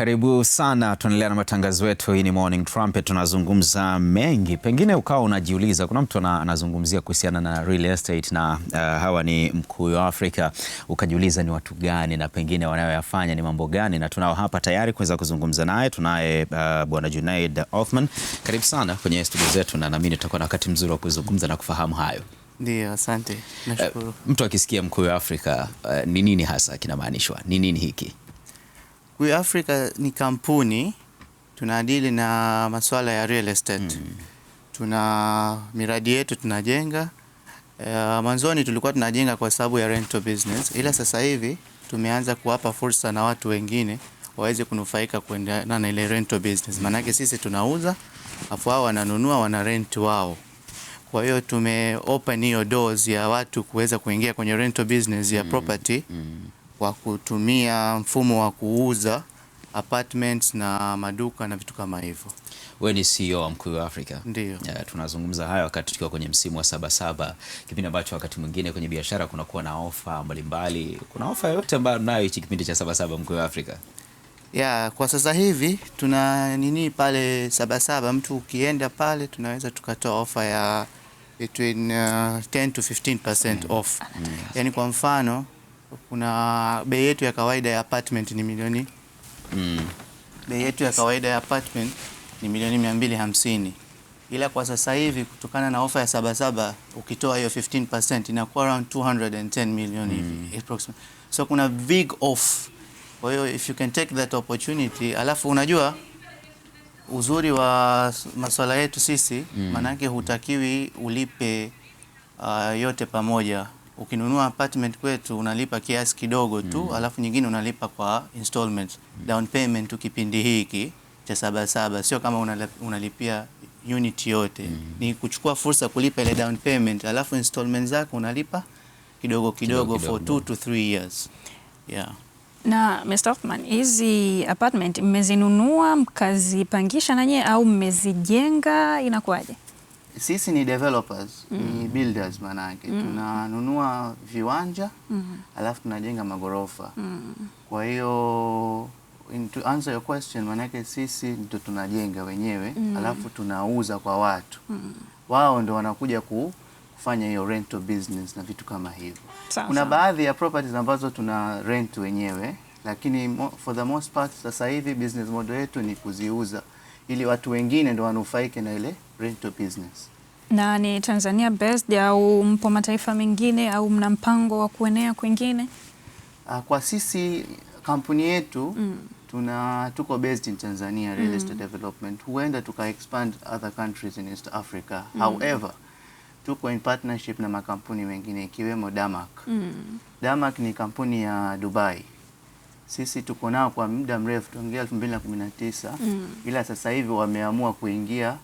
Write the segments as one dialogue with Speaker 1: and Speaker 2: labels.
Speaker 1: Karibu sana, tunaendelea na matangazo yetu. Hii ni Morning Trumpet, tunazungumza mengi. Pengine ukawa unajiuliza, kuna mtu anazungumzia kuhusiana na real estate na hawa ni Mkuyu Africa, ukajiuliza ni watu gani na pengine wanayoyafanya ni mambo gani, na tunao hapa tayari kuweza kuzungumza naye. Tunaye Bwana Junaid Othman, karibu sana kwenye studio zetu, na naamini tutakuwa na wakati mzuri wa kuzungumza na kufahamu hayo.
Speaker 2: Ndio, asante. Nashukuru.
Speaker 1: Mtu akisikia Mkuyu Africa ni nini hasa kinamaanishwa? Ni nini hiki?
Speaker 2: Mkuyu Africa ni kampuni, tunadili na masuala ya real estate. Tuna miradi yetu tunajenga. Mwanzoni tulikuwa tunajenga kwa sababu ya rental business, ila sasa hivi tumeanza kuwapa fursa na watu wengine waweze kunufaika kuendana na ile rental business. Maanake sisi tunauza, afu wao wananunua, wana rent wao. Kwa hiyo tume open hiyo doors ya watu kuweza kuingia kwenye rental business ya property kwa kutumia mfumo wa kuuza apartments na maduka na vitu kama hivyo.
Speaker 1: Wewe ni CEO wa Mkuyu Africa.
Speaker 2: Ndio.
Speaker 1: Tunazungumza haya wakati tukiwa kwenye msimu wa Sabasaba, kipindi ambacho wakati mwingine kwenye biashara kunakuwa na ofa mbalimbali. Kuna ofa yote ambayo mnayo hichi kipindi cha Sabasaba Mkuyu Africa?
Speaker 2: Kwa sasa hivi tuna pale Sabasaba, mtu ukienda pale tunaweza tukatoa ofa ya between 10 to 15% off. Yani kwa mfano kuna bei yetu ya kawaida ya apartment ni milioni bei yetu ya kawaida ya apartment ni milioni 250, ila kwa sasa hivi kutokana na ofa ya Sabasaba ukitoa hiyo 15% inakuwa around 210 million hivi approximately. So kuna big off. Kwa hiyo if you can take that opportunity, alafu unajua uzuri wa masuala yetu sisi, manake hutakiwi ulipe yote pamoja. Ukinunua apartment kwetu unalipa kiasi kidogo tu, alafu nyingine unalipa kwa installment, down payment kipindi hiki cha Sabasaba. Sio kama unalipia unit yote. Ni kuchukua fursa kulipa ile down payment, alafu installment zako unalipa kidogo kidogo for 2 to 3 years.
Speaker 3: Na Mr. Othman, hizi apartment mmezinunua mkazipangisha na nyie au mmezijenga, inakuwaje?
Speaker 2: Sisi ni developers, ni builders manake. Tunanunua viwanja, alafu tunajenga magorofa. Kwa hiyo to answer your question, manake sisi ndio tunajenga wenyewe, alafu tunauza kwa watu. Wao ndio wanakuja kufanya hiyo rental business na vitu kama hivyo. Kuna baadhi ya properties ambazo tuna rent wenyewe, lakini for the most part sasa hivi business model yetu ni kuziuza ili watu wengine ndio wanufaike na ile rental business.
Speaker 3: Na ni Tanzania based au mpo mataifa mengine au mna mpango wa kuenea kwingine?
Speaker 2: Kwa sisi kampuni yetu tuko based in Tanzania, real estate development. Huenda tuka expand other countries in East Africa. However, tuko in partnership na makampuni mengine ikiwemo Damac. Damac ni kampuni ya Dubai. Sisi tuko nao kwa muda mrefu tangia 2019, ila sasa hivi wameamua kuingia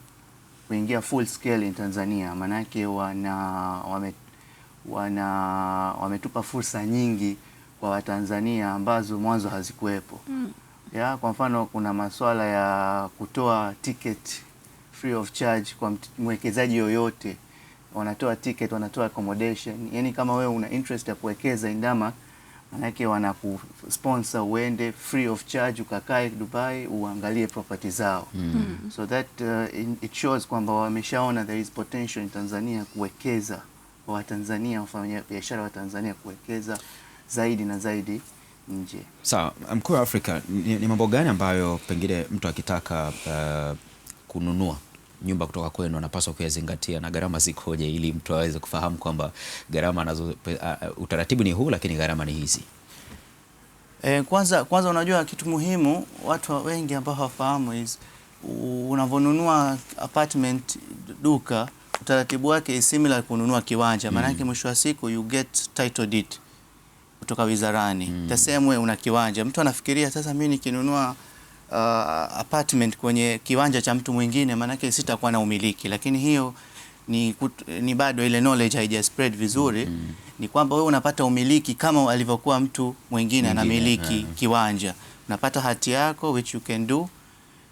Speaker 2: full scale in Tanzania. Manake wametupa fursa nyingi kwa Watanzania ambazo mwanzo hazikuwepo. Kwa mfano kuna masuala ya kutoa ticket free of charge kwa mwekezaji yoyote. Wanatoa ticket, wanatoa accommodation. Yani kama wewe una interest ya kuwekeza in Damac, manake wanakusponsor uende free of charge ukakae Dubai uangalie property zao. So that it shows kwamba wameshaona there is potential in Tanzania kuwekeza kwa Watanzania, wafanya biashara wa Tanzania kuwekeza zaidi na zaidi nje.
Speaker 1: Sawa, Mkuyu Africa, ni mambo gani ambayo pengine mtu akitaka kununua nyumba kutoka kwenu anapaswa kuyazingatia, na gharama zikoje ili mtu aweze kufahamu kwamba gharama nazo utaratibu ni huu lakini gharama ni hizi?
Speaker 2: Kwanza unajua kitu muhimu watu wengi ambao hawafahamu is unavonunua apartment duka, utaratibu wake is similar kununua kiwanja. Maana mwisho wa siku you get title deed kutoka wizarani. The same way una kiwanja. Mtu anafikiria sasa mimi nikinunua apartment kwenye kiwanja cha mtu mwingine manake sitakuwa na umiliki, lakini hiyo ni bado ile knowledge haija spread vizuri. Ni kwamba wewe unapata umiliki kama alivyokuwa mtu mwingine anamiliki kiwanja, unapata hati yako which you can do.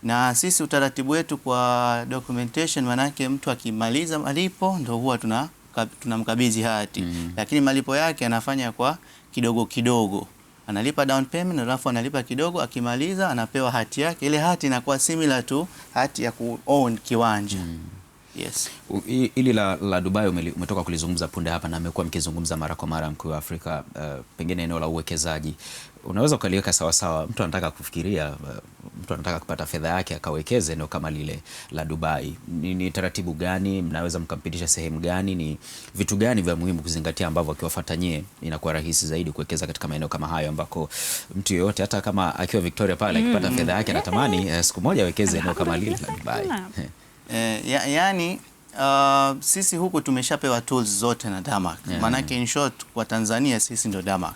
Speaker 2: Na sisi utaratibu wetu kwa documentation, manake mtu akimaliza malipo ndio huwa tunamkabidhi hati, lakini malipo yake anafanya kwa kidogo kidogo. analipa down payment, alafu analipa kidogo, akimaliza anapewa hati yake. Ile hati inakuwa similar to hati ya ku own kiwanja. Yes.
Speaker 1: Ili la Dubai umetoka kulizungumza punde hapa na amekuwa mkizungumza mara kwa mara mkuu wa Afrika, pengine eneo la uwekezaji unaweza ukaliweka sawa sawa. Mtu anataka kufikiria, mtu anataka kupata fedha yake akawekeze eneo kama lile la Dubai. Ni taratibu gani mnaweza mkampitisha, sehemu gani, ni vitu gani vya muhimu kuzingatia ambavyo akiwafuata nyie inakuwa rahisi zaidi kuwekeza katika maeneo kama hayo ambako mtu yeyote hata kama akiwa Victoria pale akipata fedha yake anatamani siku moja awekeze eneo kama lile la Dubai?
Speaker 2: Yani sisi huku tumeshapewa tools zote na Damac. Maanake in short kwa Tanzania sisi ndo Damac.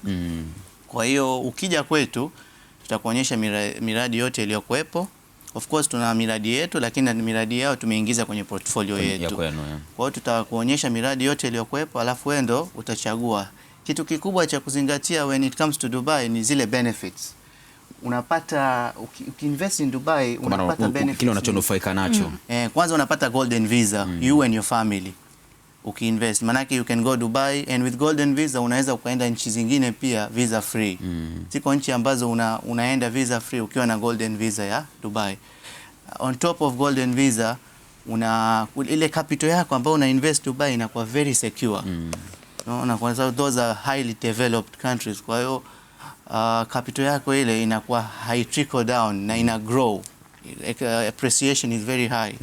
Speaker 2: Kwa hiyo ukija kwetu tutakuonyesha miradi yote iliyokuwepo. Of course tuna miradi yetu, lakini miradi yao tumeingiza kwenye portfolio yetu. Kwa hiyo tutakuonyesha miradi yote iliyokuwepo, alafu wewe ndo utachagua. Kitu kikubwa cha kuzingatia when it comes to Dubai ni zile benefits. Unapata ukiinvest in Dubai unapata benefits,
Speaker 1: kile unachonufaika nacho.
Speaker 2: Kwanza unapata golden visa, you and your family. Ukiinvest manake you can go Dubai, and with golden visa unaweza ukaenda nchi zingine pia visa free. Ziko nchi ambazo unaenda visa free ukiwa na golden visa ya Dubai. On top of golden visa ile capital yako ambayo una invest Dubai inakuwa very secure. Unaona, kwa sababu those are highly developed countries. Kwa hiyo capital yako ile inakuwa high trickle down na ina grow. Appreciation is very high.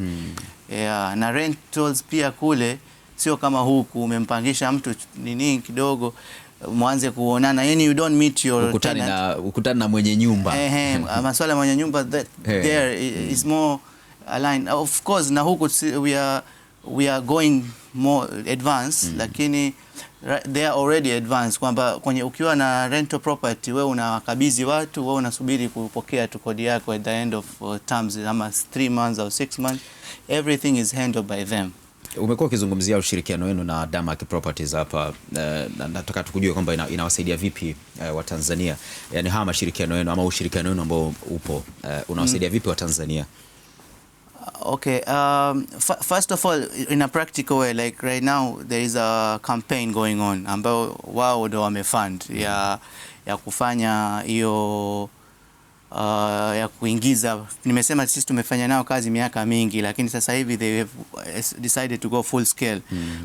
Speaker 2: Na rentals pia kule sio kama huku umempangisha mtu nini kidogo mwanze kuonana, yani you don't meet your
Speaker 1: ukutani na mwenye nyumba.
Speaker 2: Masuala mwenye nyumba there is more aligned. Of course na huku we are going more advanced, lakini they are already advanced, kwamba ukiwa na rental property wewe unawakabidhi watu, wewe unasubiri kupokea tu kodi yako at the end of terms, ama 3 months or 6 months, everything is handled by them.
Speaker 1: Umekuwa ukizungumzia ushirikiano wenu na Damac Properties hapa, nataka tukujue kwamba inawasaidia vipi wa Tanzania, yani haya mashirikiano yenu ama ushirikiano wenu ambao upo unawasaidia vipi wa Tanzania?
Speaker 2: Okay, first of all, in a practical way, like right now there is a campaign going on ambao wao ndo wamefund ya kufanya hiyo ya kuingiza. Nimesema sisi tumefanya nao kazi miaka mingi, lakini sasa hivi they have decided to go full scale.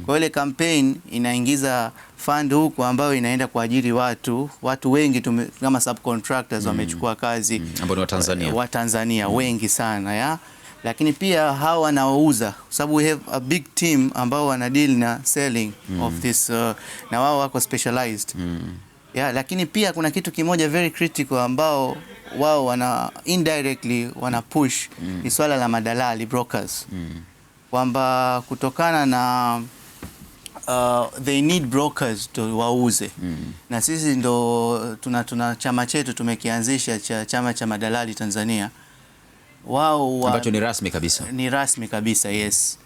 Speaker 2: Kwa ile campaign inaingiza fund huko ambayo inaenda kuajiri watu wengi kama subcontractors wamechukua kazi
Speaker 1: ambao ni
Speaker 2: wa Tanzania wengi sana ya. Lakini pia hawa wanaouza, sababu we have a big team ambao wana deal na selling of this na wao wako specialized. Lakini pia kuna kitu kimoja very critical ambao wao indirectly wana push ni swala la madalali, brokers. Kwamba kutokana na they need brokers to wauze. Na sisi ndo tuna chama chetu tumekianzisha chama cha madalali Tanzania.
Speaker 1: Ambacho ni rasmi kabisa.
Speaker 2: Ni rasmi kabisa, yes.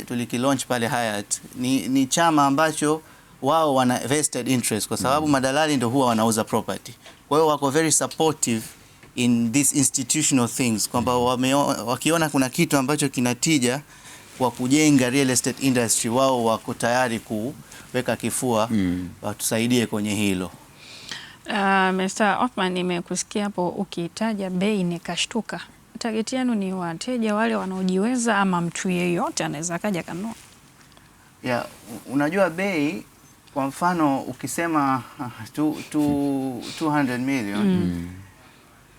Speaker 2: Tulikilaunch pale Hyatt. Ni chama ambacho wao wana vested interest, kwa sababu madalali ndio huwa wanauza property. Kwa hiyo wako very supportive in these institutional things, kwamba wakiona kuna kitu ambacho kinatija kwa kujenga real estate industry, wao wako tayari kuweka kifua watusaidie kwenye hilo.
Speaker 3: Mr. Othman, nimekusikia hapo ukitaja bei nikashtuka. Target yenu ni wateja wale wanaojiweza ama mtu yeyote anaweza kaja kanunua?
Speaker 2: Unajua bei, kwa mfano ukisema 200 million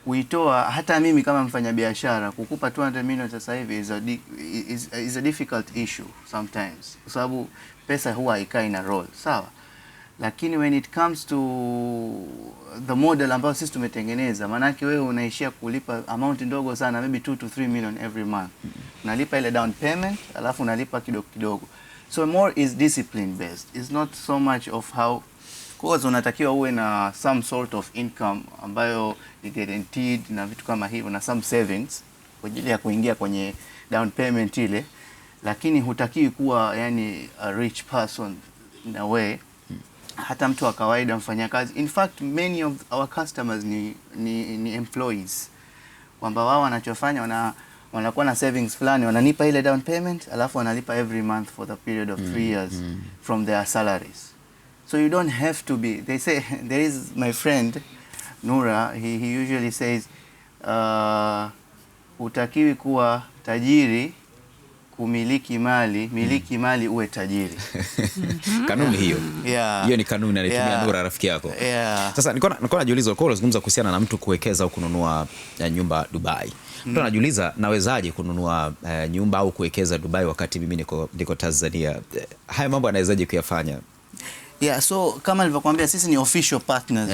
Speaker 2: kuitoa, hata mimi kama mfanyabiashara kukupa 200 million sasa hivi is a difficult issue sometimes, kwa sababu pesa huwa haikai na roll, sawa. Lakini when it comes to the model ambayo sisi tumetengeneza, manake wewe unaishia kulipa amount ndogo sana, maybe 2 to 3 million every month. Unalipa ile down payment, alafu unalipa kidogo kidogo. So more is discipline based. It's not so much of how, cause unatakiwa uwe na some sort of income ambayo ni guaranteed na vitu kama hivyo, na some savings kwa ajili ya kuingia kwenye down payment ile, lakini hutakiwi kuwa yani a rich person in a way. Hata mtu wa kawaida, mfanyakazi. In fact, many of our customers ni employees, kwamba wao wanachofanya wanakuwa na savings fulani, wananipa ile down payment, alafu wanalipa every month for the period of 3 years from their salaries. So you don't have to be. They say, there is my friend Nura, he usually says hutakiwi kuwa tajiri kumiliki mali, miliki mali uwe tajiri.
Speaker 1: Kanuni hiyo.
Speaker 2: Yeah.
Speaker 1: Hiyo ni kanuni alitumia Nura rafiki yako.
Speaker 2: Yeah.
Speaker 1: Sasa nilikuwa najiuliza, kwa unazungumza kuhusiana na mtu kuwekeza au kununua nyumba Dubai. Mtu anajiuliza nawezaje kununua nyumba au kuwekeza Dubai wakati mimi niko Tanzania? Haya mambo anawezaje kuyafanya?
Speaker 2: Yeah, so kama nilivyokuambia sisi ni official partners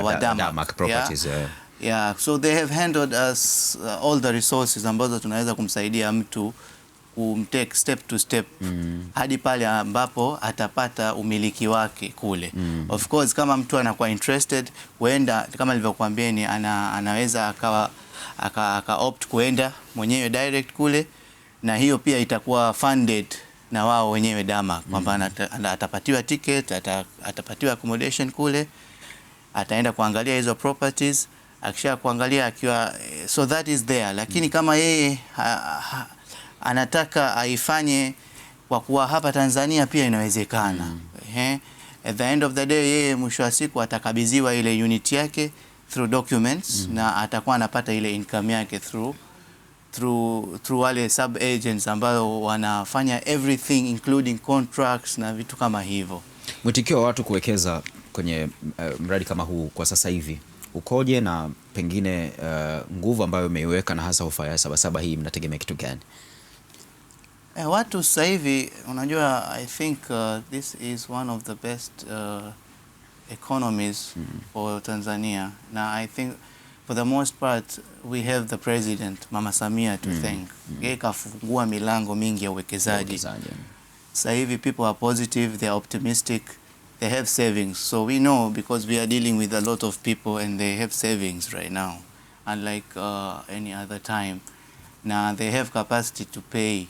Speaker 2: wa Damac
Speaker 1: Properties.
Speaker 2: Yeah? Yeah, so they have handled us all the resources ambazo tunaweza kumsaidia mtu kumtake step to step hadi pale ambapo atapata umiliki wake kule. Of course kama mtu anakuwa interested kuenda, kama nilivyokuambia, anaweza aka opt kuenda mwenyewe direct kule, na hiyo pia itakuwa funded na wao wenyewe Damac, kwamba atapatiwa ticket, atapatiwa accommodation kule, ataenda kuangalia hizo properties, akisha kuangalia akiwa, so that is there. Lakini kama yeye anataka aifanye kwa kuwa hapa Tanzania pia inawezekana. At the end of the day yeye mwisho wa siku atakabidhiwa ile unit yake through documents, na atakuwa anapata ile income yake through wale sub agents ambao wanafanya everything including contracts na vitu kama hivyo.
Speaker 1: Mwitikio wa watu kuwekeza kwenye mradi kama huu kwa sasa hivi ukoje, na pengine nguvu ambayo umeiweka na hasa ofa ya Sabasaba hii mnategemea kitu gani?
Speaker 2: Watu sasa hivi unajua, I think this is one of the best economies for Tanzania. Now I think for the most part we have the president Mama Samia to thank. Yeye kafungua milango mingi ya uwekezaji. Sasa hivi people are positive, they are optimistic, they have savings. So we know, because we are dealing with a lot of people and they have savings right now, unlike any other time. Na they have capacity to pay.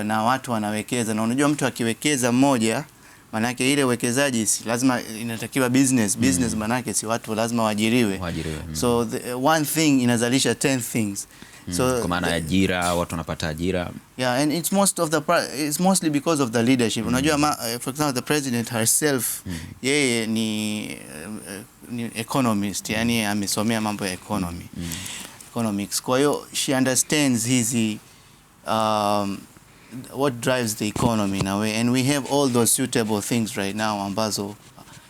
Speaker 2: Na watu wanawekeza, na unajua mtu akiwekeza mmoja, manake ile uwekezaji lazima inatakiwa business, manake si watu lazima waajiriwe. So the one thing inazalisha 10 things. So
Speaker 1: kwa maana ajira, watu wanapata ajira.
Speaker 2: Yeah, and it's mostly because of the leadership. Unajua for example the president herself, yeye ni economist, yani amesomea mambo ya economics. Kwa hiyo she understands hizi what drives the economy in a way, and we have all those suitable things right now ambazo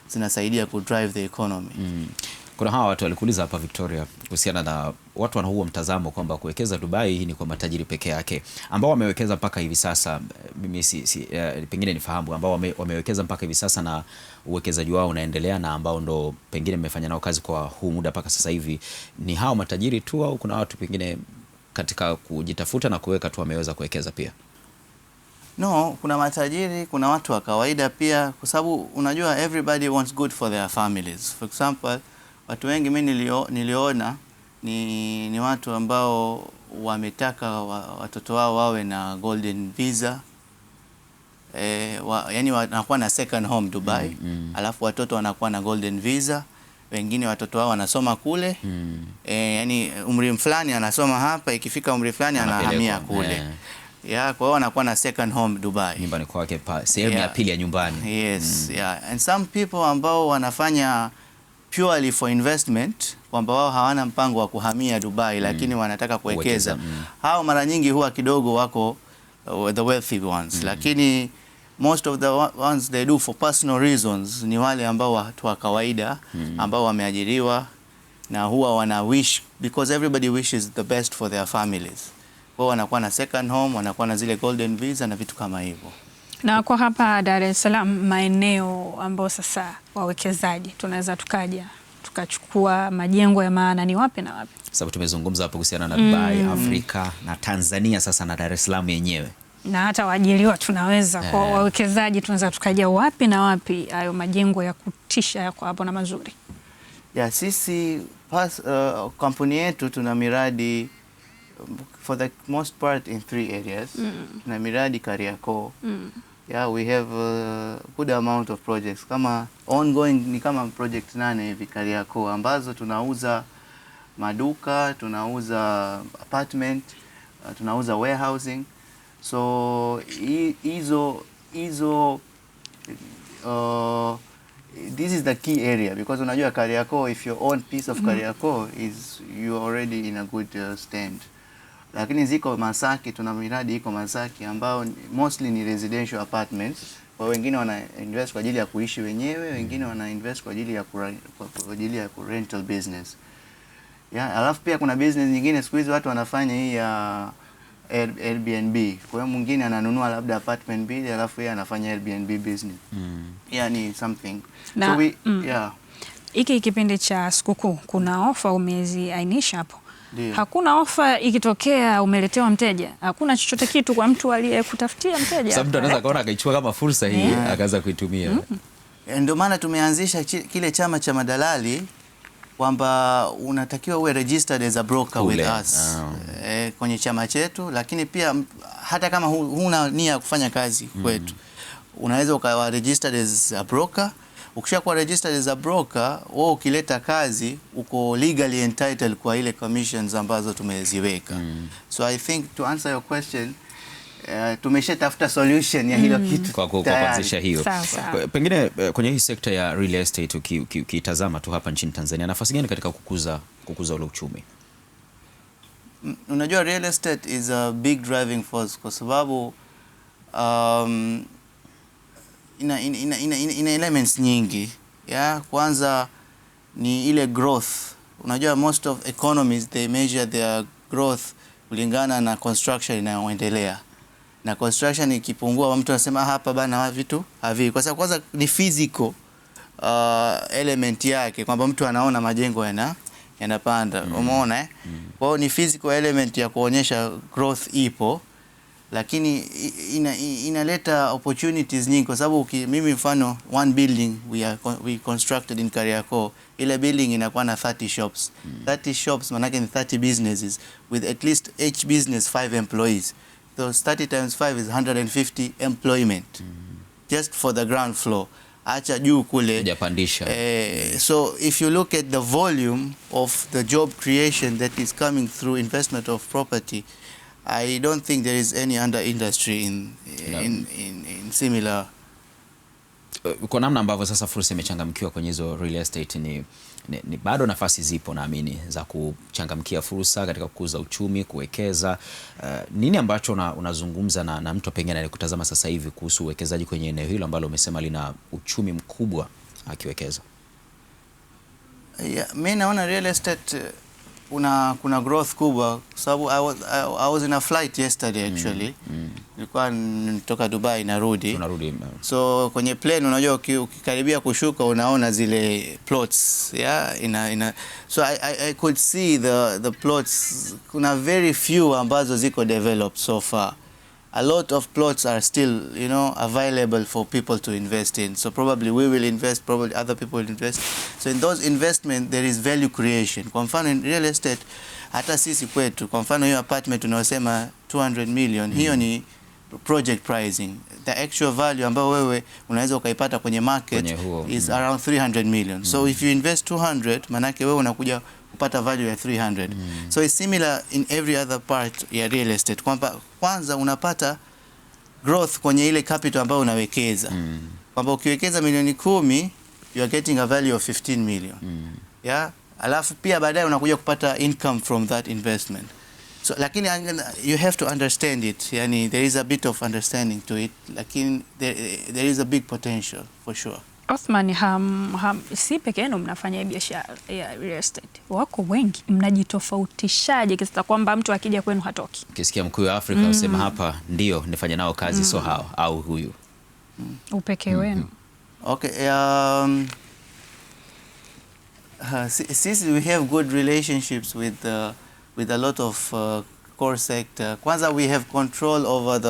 Speaker 2: zinasaidia ku drive the economy.
Speaker 1: Kuna hawa watu walikuuliza hapa Victoria kuhusiana na watu wana huo mtazamo kwamba kuwekeza Dubai hii ni kwa matajiri peke yake, ambao wamewekeza mpaka hivi sasa. Mimi pengine nifahamu ambao wamewekeza mpaka hivi sasa na uwekezaji wao unaendelea, na ambao ndo pengine mmefanya nao kazi kwa huu muda mpaka sasa hivi, ni hao matajiri tu au kuna watu pengine katika kujitafuta na kuweka tu wameweza kuwekeza pia?
Speaker 2: No, kuna matajiri, kuna watu wa kawaida pia, kwa sababu unajua everybody wants good for their families. For example, watu wengi mimi niliona ni watu ambao wametaka watoto wao wawe na golden visa. Yani wanakuwa na second home Dubai, alafu watoto wanakuwa na golden visa. Wengine watoto wao wanasoma kule, yani umri fulani anasoma hapa, ikifika umri fulani anahamia kule. Yeah, kwa hiyo wanakuwa na second home Dubai.
Speaker 1: Nyumbani kwake, sehemu ya pili ya nyumbani.
Speaker 2: Yes, yeah. And some people ambao wanafanya purely for investment, kwamba wao hawana mpango wa kuhamia Dubai, lakini wanataka kuwekeza. Hao mara nyingi huwa kidogo wako the wealthy ones, lakini most of the ones they do for personal reasons ni wale ambao watu wa kawaida ambao wameajiriwa, na huwa wana wish, because everybody wishes the best for their families. Kwa wanakuwa na second home, wanakuwa na zile golden visa na vitu kama hivyo.
Speaker 3: Na kwa hapa Dar es Salaam, maeneo ambao sasa wawekezaji tunaweza tukaja tukachukua majengo ya maana ni wapi na wapi?
Speaker 1: Sababu tumezungumza hapo kuhusiana na Dubai, Afrika na Tanzania, sasa na Dar es Salaam yenyewe.
Speaker 3: Na hata waajiriwa tunaweza kwa wawekezaji tunaweza tukaja wapi na wapi, hayo majengo ya kutisha yako hapo na mazuri?
Speaker 2: Ya sisi kampuni yetu tuna miradi for the most part in 3 areas. Tuna miradi Kariakoo. Yeah, we have a good amount of projects. Kama ongoing ni kama project 8 hivi Kariakoo, ambazo tunauza maduka, tunauza apartment, tunauza warehousing. So hizo this is the key area because unajua Kariakoo, if you own piece of Kariakoo is you already in a good stand. Lakini ziko Masaki, tuna miradi iko Masaki ambao mostly ni residential apartments. Kwa wengine wana invest kwa ajili ya kuishi wenyewe, wengine wana invest kwa ajili ya rental business. Yeah, alafu pia kuna business nyingine siku hizi watu wanafanya hii ya Airbnb. Kwa hiyo mwingine ananunua labda apartment mbili alafu yeye anafanya Airbnb business. Yani something.
Speaker 3: Na,
Speaker 2: so we, yeah.
Speaker 3: Iki kipindi cha sikukuu kuna ofa umeziainisha hapo.
Speaker 2: Dio.
Speaker 3: Hakuna ofa ikitokea umeletewa mteja. Hakuna chochote kitu kwa mtu aliyekutafutia mteja.
Speaker 1: Sababu mtu anaweza kaona akaichukua kama fursa hii akaanza kuitumia.
Speaker 2: Ndio maana tumeanzisha kile chama cha madalali kwamba unatakiwa uwe registered as a broker with us kwenye chama chetu, lakini pia hata kama huna nia ya kufanya kazi kwetu unaweza ukawa registered as a broker. Ukishakuwa registered as a broker, wewe ukileta kazi uko legally entitled kwa ile commissions ambazo tumeziweka. So I think to answer your question, tumeshatafuta solution ya hilo kitu
Speaker 1: kwa kuanzisha hiyo. Pengine kwenye hii sekta ya real estate ukitazama tu hapa nchini Tanzania, nafasi gani katika kukuza ule uchumi?
Speaker 2: Unajua real estate is a big driving force kwa sababu ina elements nyingi. Kwanza ni ile growth. Unajua most of economies they measure their growth kulingana na construction inayoendelea. Na construction ikipungua mtu anasema hapa bana vitu havi. Kwa sababu kwanza ni physical element yake kwamba mtu anaona majengo yanapanda. Umeona Kwa hiyo ni physical element ya kuonyesha growth ipo. Lakini inaleta opportunities nyingi kwa sababu mimi mfano one building we constructed in Kariakoo, ile building inakuwa na 30 shops. 30 shops manake ni 30 businesses with at least each business 5 employees. So 30 times 5 is 150 employment just for the ground floor. Acha juu kule
Speaker 1: japandisha.
Speaker 2: So if you look at the volume of the job creation that is coming through investment of property, I don't think there is any other industry in similar.
Speaker 1: Kwa namna ambavyo sasa fursa imechangamkiwa kwenye hizo real estate ni bado nafasi zipo naamini za kuchangamkia fursa katika kukuza uchumi, kuwekeza. Nini ambacho unazungumza na mtu pengine anayekutazama sasa hivi kuhusu uwekezaji kwenye eneo hilo ambalo umesema lina uchumi mkubwa akiwekeza?
Speaker 2: Mimi naona real estate kuna growth kubwa kwa sababu I was in a flight yesterday actually. Nilikuwa nitoka Dubai narudi. So kwenye plane unajua ukikaribia kushuka unaona zile plots so I could see the plots. Kuna very few ambazo ziko developed so far. A lot of plots are still available for people to invest in. So probably we will invest, probably other people will invest. So in those investment there is value creation. Kwa mfano in real estate hata sisi kwetu kwa mfano hiyo apartment tunayosema 200 million hiyo ni project pricing. The actual value ambayo wewe unaweza ukaipata kwenye market is around 300 million. So if you invest 200 manake wewe unakuja kupata value ya 300. So it's similar in every other part ya real estate. Kwamba kwanza unapata growth kwenye ile capital ambayo unawekeza. Kwamba ukiwekeza milioni 10 you are getting a value of 15 million. Alafu pia baadaye unakuja kupata income from that investment. So lakini you have to understand it. Yani there is a bit of understanding to it. Lakini there is a big potential for sure.
Speaker 3: Othman, si peke yenu mnafanya biashara ya real estate. Wako wengi. Mnajitofautishaje kiasi kwamba mtu akija kwenu hatoki?
Speaker 1: Ukisikia mkuu wa Afrika usema hapa ndio nifanye nao kazi so hao au huyu.
Speaker 3: Upekee wenu.
Speaker 2: Okay, since we have good relationships with a lot of core sector. Kwanza we have control over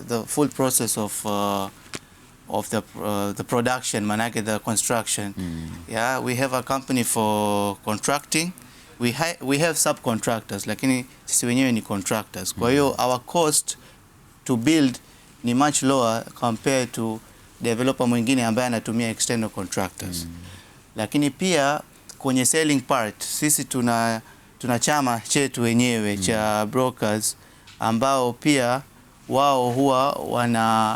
Speaker 2: the full process of the production, manake the construction. We have a company for contracting. We have subcontractors, lakini sisi wenyewe ni contractors. Kwa hiyo our cost to build ni much lower compared to developer mwingine ambaye anatumia external contractors. Lakini pia kwenye selling part sisi tuna chama chetu wenyewe cha brokers ambao pia wao huwa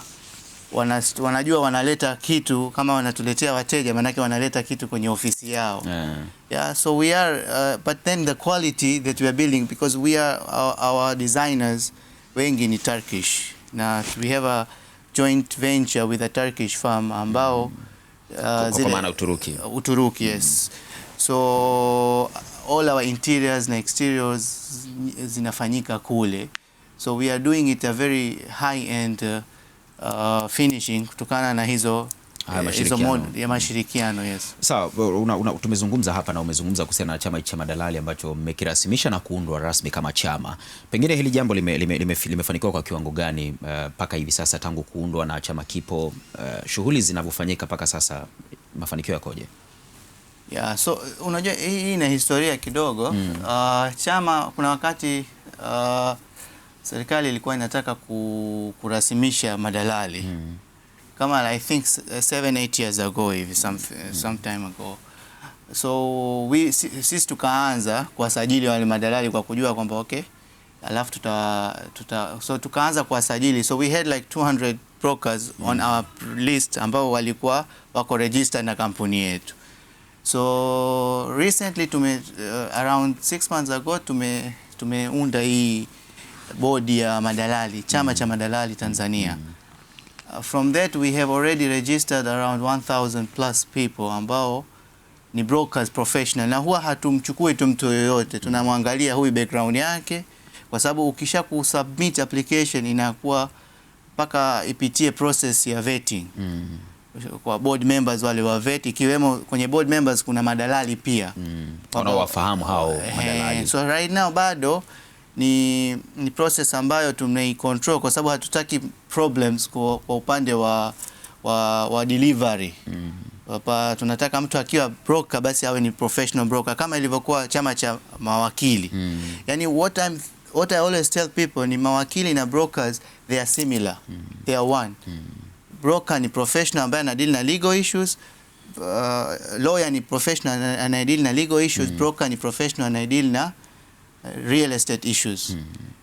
Speaker 2: wanajua wanaleta kitu, kama wanatuletea wateja manake wanaleta kitu kwenye ofisi yao. Yeah, so we are but then the quality that we are building, because we are our designers wengi ni Turkish, na we have a joint venture with a Turkish firm ambao
Speaker 1: kwa maana
Speaker 2: Uturuki, yes. So all our interiors na exteriors zinafanyika kule, so we are doing it a very high end finishing kutokana na hizo mashirikiano. Yes.
Speaker 1: Sawa, tumezungumza hapa na umezungumza kuhusiana na chama cha madalali ambacho mmekirasimisha na kuundwa rasmi kama chama. Pengine hili jambo limefanikiwa kwa kiwango gani mpaka hivi sasa tangu kuundwa na chama kipo, shughuli zinavyofanyika mpaka sasa, mafanikio yakoje?
Speaker 2: Yeah, so unajua hii ina historia kidogo. Chama kuna wakati serikali ilikuwa inataka kurasimisha madalali kama I think 7-8 years ago hivi, some time ago. So sisi tukaanza kuwasajili wale madalali kwa kujua kwamba okay, alafu so tukaanza kuwasajili. So we had like 200 brokers on our list ambao walikuwa wako registered na kampuni yetu. So recently around 6 months ago tumeunda hii bodi ya madalali, chama cha madalali Tanzania. From that we have already registered around 1,000 plus people ambao ni brokers professional, na huwa hatumchukui tu mtu yoyote, tunamwangalia huyu background yake, kwa sababu ukisha kusubmit application inakuwa mpaka ipitie process ya vetting kwa board members wale wa vet, ikiwemo kwenye board members kuna madalali pia
Speaker 1: wanaowafahamu hao madalali.
Speaker 2: So right now bado ni process ambayo tunaicontrol, kwa sababu hatutaki problems kwa upande wa delivery. Hapa tunataka mtu akiwa broker basi awe ni professional broker, kama ilivyokuwa chama cha mawakili. Yani what I always tell people ni mawakili na brokers, they are similar, they are one. Broker ni professional ambaye anadeal na legal issues, lawyer ni professional anadeal na legal issues, broker ni professional anadeal na real estate issues.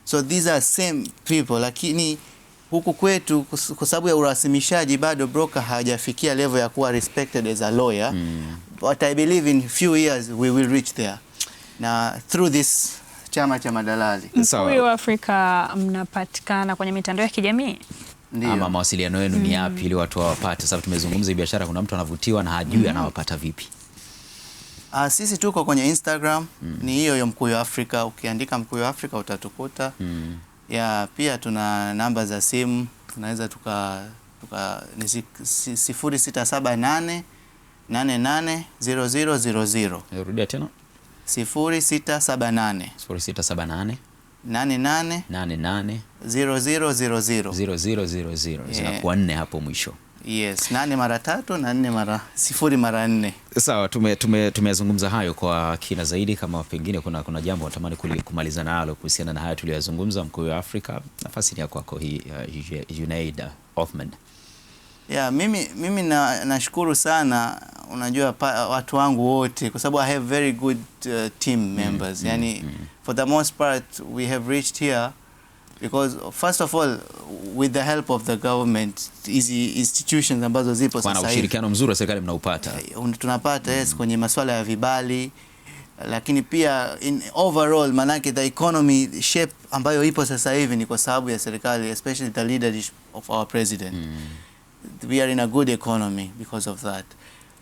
Speaker 2: So these are same people, lakini huku kwetu kwa sababu ya urasimishaji bado broker hajafikia level ya kuwa respected as a lawyer. But I believe in few years we will reach there, na through this chama cha madalali.
Speaker 3: Mkuyu wa Afrika mnapatikana kwenye mitandao ya kijamii?
Speaker 2: Ndiyo.
Speaker 1: Ama mawasiliano yenu ni yapi ili watu wawapate? Sababu tumezungumza biashara, kuna mtu anavutiwa na hajui anawapata vipi?
Speaker 2: Sisi tuko kwenye Instagram, ni hiyo Mkuyu Afrika. Ukiandika Mkuyu Afrika utatukuta. Pia tuna namba za simu, tunaweza ni 0678 880000.
Speaker 1: Rudia tena.
Speaker 2: 0678 88 0000.
Speaker 1: Zinakuwa 4 hapo mwisho.
Speaker 2: Yes, 8 mara 3 na 4 mara 0 mara 4.
Speaker 1: Sawa, tumezungumza hayo kwa kina zaidi. Kama pengine kuna jambo natamani kumaliza nalo kuhusiana na haya tuliyozungumza, Mkuyu wa Afrika, nafasi ni ya kwako hii, Junaid Othman.
Speaker 2: Mimi nashukuru sana, unajua watu wangu wote, kwa sababu I have very good team members. Yani for the most part we have reached here because first of all with the help of the government, hizi institutions ambazo zipo sasa hivi,
Speaker 1: ushirikiano mzuri wa serikali mnaupata.
Speaker 2: Tunapata yes, kwenye masuala ya vibali, lakini pia in overall manake the economy shape ambayo ipo sasa hivi ni kwa sababu ya serikali, especially the leadership of our president. We are in a good economy because of that.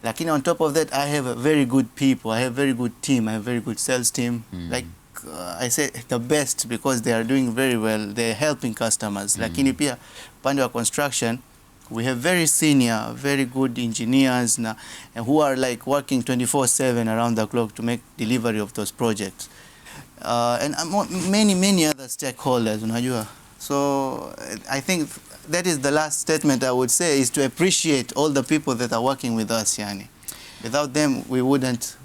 Speaker 2: Lakini on top of that I have a very good people, I have very good team, I have very good sales team. Like I say the best because they are doing very well, they are helping customers. Lakini pia upande wa construction we have very senior, very good engineers who are like working 24/7 around the clock to make delivery of those projects. And many other stakeholders, unajua. So I think that is the last statement I would say, is to appreciate all the people that are working with us. Yani without them we wouldn't.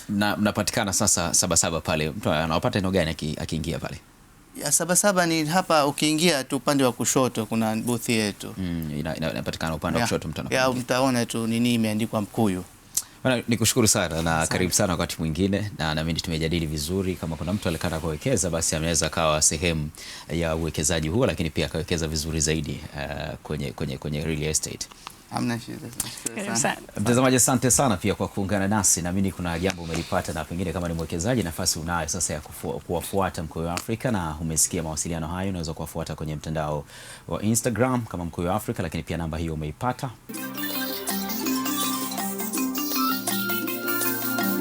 Speaker 1: Mnapatikana sasa Sabasaba pale, mtu anawapata eneo gani akiingia pale?
Speaker 2: Sabasaba ni hapa, ukiingia tu upande wa kushoto kuna booth yetu.
Speaker 1: Inapatikana upande wa kushoto, mtaona
Speaker 2: mtaona tu nini imeandikwa Mkuyu.
Speaker 1: Bwana, nikushukuru sana na karibu sana wakati mwingine, na naamini tumejadili vizuri. Kama kuna mtu alikata kuwekeza, basi anaweza kawa sehemu ya uwekezaji huo, lakini pia akawekeza vizuri zaidi kwenye real estate.
Speaker 2: Hamna shida.
Speaker 1: Mtazamaji, asante sana pia kwa kuungana nasi. Naamini kuna jambo umelipata, na pengine kama ni mwekezaji, nafasi unayo sasa ya kuwafuata Mkuyu wa Afrika, na umesikia mawasiliano hayo. Unaweza kuwafuata kwenye mtandao wa Instagram kama Mkuyu wa Afrika, lakini pia namba hiyo umeipata.